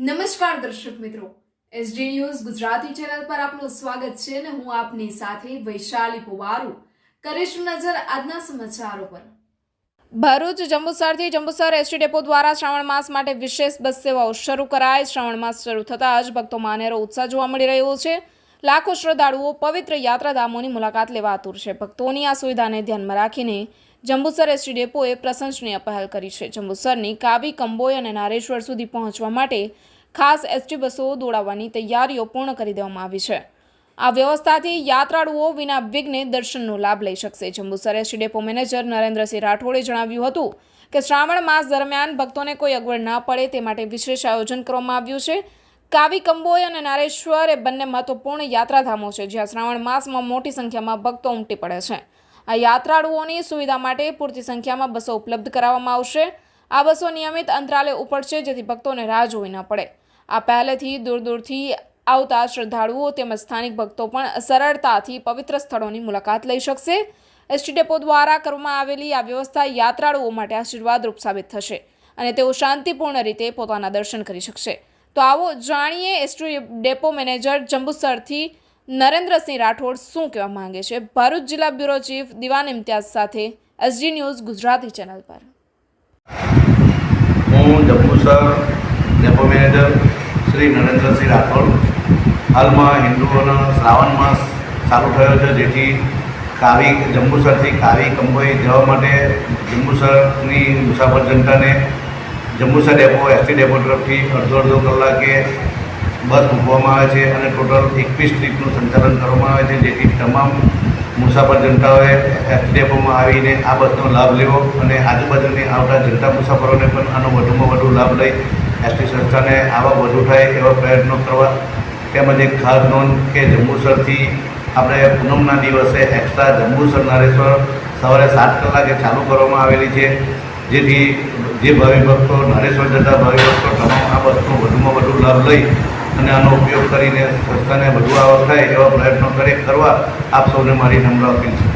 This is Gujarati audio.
નમસ્કાર દર્શક મિત્રો, એસડી ન્યૂઝ ગુજરાતી ચેનલ પર આપનું સ્વાગત છે અને હું આપની સાથે વૈશાલી પુવારુ કરીશું નજર આજના સમાચારો પર। ભરૂચ જંબુસરથી જંબુસર એસટી ડેપો દ્વારા શ્રાવણ માસ માટે વિશેષ બસ સેવાઓ શરૂ કરાઈ। શ્રાવણ માસ શરૂ થતાં જ ભક્તોમાં અનેરો ઉત્સાહ જોવા મળી રહ્યો છે। લાખો શ્રદ્ધાળુઓ પવિત્ર યાત્રાધામોની મુલાકાત લેવા આતુર છે। ભક્તોની આ સુવિધાને ધ્યાનમાં રાખીને જંબુસર એસટી ડેપોએ પ્રશંસનીય પહેલ કરી છે। જંબુસરની કાવી કંબોઈ અને નારેશ્વર સુધી પહોંચવા માટે ખાસ એસટી બસો દોડાવવાની તૈયારીઓ પૂર્ણ કરી દેવામાં આવી છે। આ વ્યવસ્થાથી યાત્રાળુઓ વિના વિઘ્ને દર્શનનો લાભ લઈ શકશે। Jambusar ST depot manager Narendrasinh રાઠોડે જણાવ્યું હતું કે શ્રાવણ માસ દરમિયાન ભક્તોને કોઈ અગવડ ન પડે તે માટે વિશેષ આયોજન કરવામાં આવ્યું છે। કાવી કંબોઈ અને નારેશ્વર એ બંને મહત્વપૂર્ણ યાત્રાધામો છે જ્યાં શ્રાવણ માસમાં મોટી સંખ્યામાં ભક્તો ઉમટી પડે છે। આ યાત્રાળુઓની સુવિધા માટે પૂરતી સંખ્યામાં બસો ઉપલબ્ધ કરાવવામાં આવશે। આ બસો નિયમિત અંતરાલે ઉપડશે જેથી ભક્તોને રાહ જોવી ન પડે। આ પહેલેથી દૂર દૂરથી આવતા શ્રદ્ધાળુઓ તેમજ સ્થાનિક ભક્તો પણ સરળતાથી પવિત્ર સ્થળોની મુલાકાત લઈ શકશે। એસટી ડેપો દ્વારા કરવામાં આવેલી આ વ્યવસ્થા યાત્રાળુઓ માટે આશીર્વાદરૂપ સાબિત થશે અને તેઓ શાંતિપૂર્ણ રીતે પોતાના દર્શન કરી શકશે। તો આવો જાણીએ એસટી ડેપો મેનેજર જંબુસરથી નરેન્દ્રસિંહ રાઠોડ શું કહેવા માંગે છે। ભરૂચ જિલ્લા બ્યુરો ચીફ દિવાન ઇમ્તિયાઝ સાથે એસડી ન્યૂઝ ગુજરાતી ચેનલ પર। હું જંબુસર ડેપો મેનેજર શ્રી નરેન્દ્રસિંહ રાઠોડ। હાલમાં હિન્દુઓનો શ્રાવણ માસ ચાલુ થયો છે જેથી જંબુસરથી કાવી કંબોઈ જવા માટે જંબુસરની મુસાફર જનતાને જંબુસર ડેપો એસટી ડેપો તરફથી અડધો કલાકે બસ મૂકવામાં આવે છે અને ટોટલ 21 ટ્રીપનું સંચાલન કરવામાં આવે છે જેથી તમામ મુસાફર જનતાઓએ એસટી ડેપોમાં આવીને આ બસનો લાભ લેવો અને આજુબાજુની આવતા જનતા મુસાફરોને પણ આનો વધુમાં વધુ લાભ લઈ એસટી સંસ્થાને આવક વધુ થાય એવા પ્રયત્નો કરવા। તેમજ એક ખાસ નોંધ કે જંબુસરથી આપણે પૂનમના દિવસે એક્સ્ટ્રા જંબુસર નારેશ્વર સવારે 7 કલાકે ચાલુ કરવામાં આવેલી છે જેથી જે ભાવિ ભક્તો નારેશ્વર જતા ભાવિ ભક્તો તમામ આ બસનો વધુમાં વધુ લાભ લઈ અને આનો ઉપયોગ કરીને સંસ્થાને વધુ આવક થાય એવા પ્રયત્નો કરવા આપ સૌને મારી નમ્ર અપીલ છે।